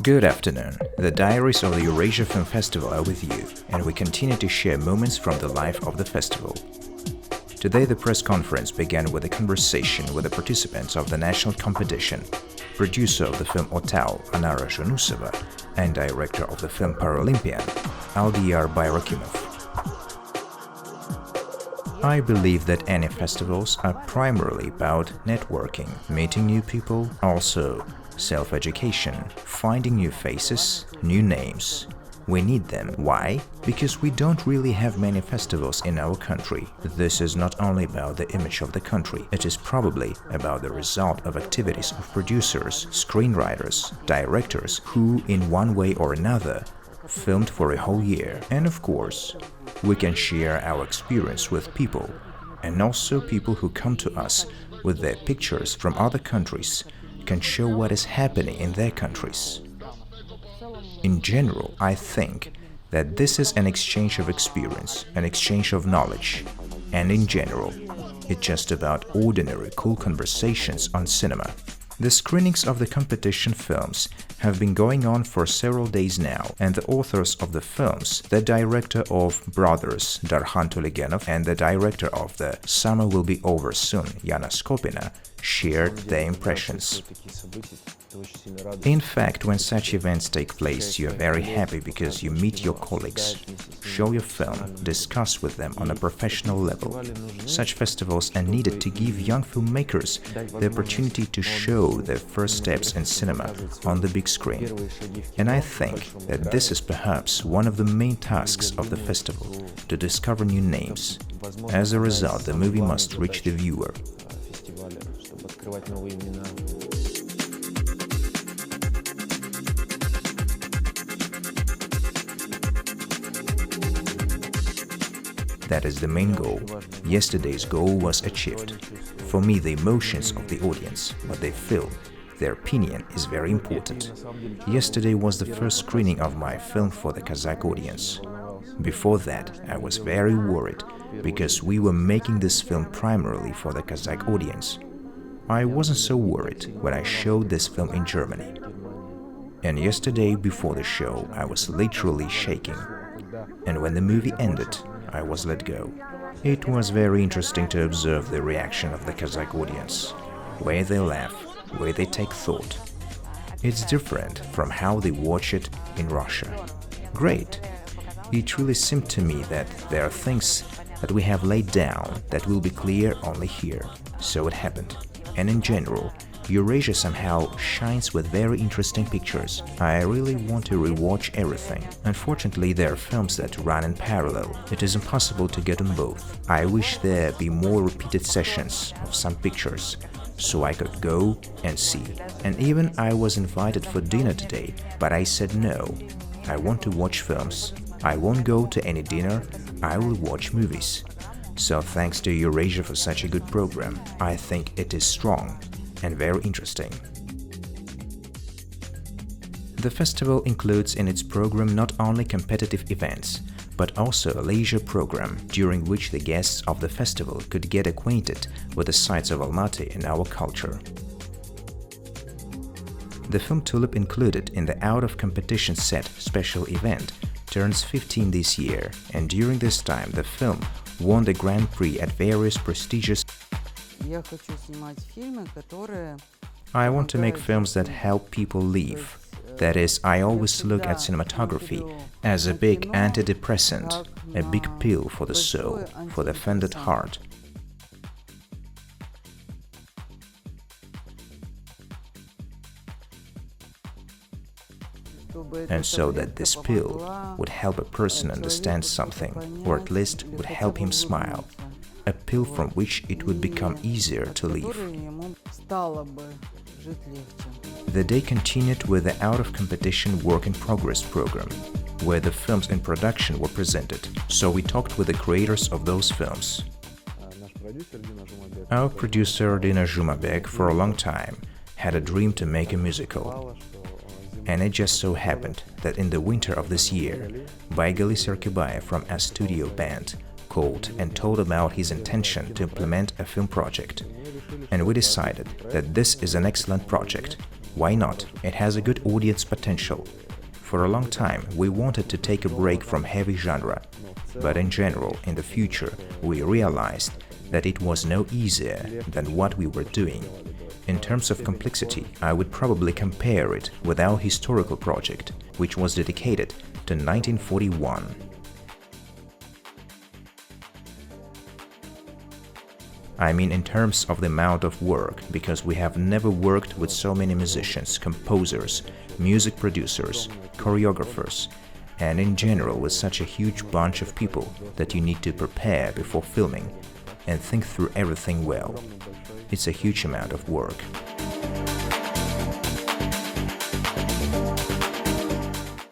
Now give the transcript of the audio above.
Good afternoon. The Diaries of the Eurasia Film Festival are with you, and we continue to share moments from the life of the festival. Today the press conference began with a conversation with the participants of the national competition, producer of the film Otal, Anara Junusova, and director of the film Paralympian, Aldiyar Bayrakimov. I believe that any festivals are primarily about networking, meeting new people, also self-education, finding new faces, new names. We need them. Why? Because we don't really have many festivals in our country. This is not only about the image of the country, it is probably about the result of activities of producers, screenwriters, directors who, in one way or another, filmed for a whole year. And of course, we can share our experience with people, and also people who come to us with their pictures from other countries can show what is happening in their countries. In general, I think that this is an exchange of experience, an exchange of knowledge, and in general, it's just about ordinary cool conversations on cinema. The screenings of the competition films have been going on for several days now, and the authors of the films, the director of Brothers, Darhan Toleganov, and the director of The Summer Will Be Over Soon, Yana Skopina, shared their impressions. In fact, when such events take place, you are very happy because you meet your colleagues, show your film, discuss with them on a professional level. Such festivals are needed to give young filmmakers the opportunity to show their first steps in cinema on the big screen. And I think that this is perhaps one of the main tasks of the festival, to discover new names. As a result, the movie must reach the viewer. That is the main goal. Yesterday's goal was achieved. For me, the emotions of the audience, what they feel, their opinion is very important. Yesterday was the first screening of my film for the Kazakh audience. Before that, I was very worried, because we were making this film primarily for the Kazakh audience. I wasn't so worried when I showed this film in Germany. And yesterday, before the show, I was literally shaking. And when the movie ended, I was let go. It was very interesting to observe the reaction of the Kazakh audience, where they laugh, where they take thought. It's different from how they watch it in Russia. Great! It really seemed to me that there are things that we have laid down that will be clear only here. So it happened. And in general, Eurasia somehow shines with very interesting pictures. I really want to rewatch everything. Unfortunately, there are films that run in parallel. It is impossible to get on both. I wish there be more repeated sessions of some pictures, so I could go and see. And even I was invited for dinner today, but I said no. I want to watch films. I won't go to any dinner. I will watch movies. So thanks to Eurasia for such a good program. I think it is strong and very interesting. The festival includes in its program not only competitive events, but also a leisure program during which the guests of the festival could get acquainted with the sights of Almaty and our culture. The film Tulip, included in the out-of-competition set special event, turns 15 this year, and during this time the film won the Grand Prix at various prestigious. I want to make films that help people live. That is, I always look at cinematography as a big antidepressant, a big pill for the soul, for the offended heart. And so that this pill would help a person understand something, or at least would help him smile. A pill from which it would become easier to live. The day continued with the out-of-competition work-in-progress program, where the films in production were presented, so we talked with the creators of those films. Our producer Dina Zhumabek for a long time had a dream to make a musical. And it just so happened that in the winter of this year, Baigali Serkibayev from a studio band called and told about his intention to implement a film project. And we decided that this is an excellent project, Why not? It has a good audience potential. For a long time, we wanted to take a break from heavy genre, but in general, in the future, we realized that it was no easier than what we were doing. In terms of complexity, I would probably compare it with our historical project, which was dedicated to 1941. I mean in terms of the amount of work, because we have never worked with so many musicians, composers, music producers, choreographers, and in general with such a huge bunch of people that you need to prepare before filming and think through everything well. It's a huge amount of work.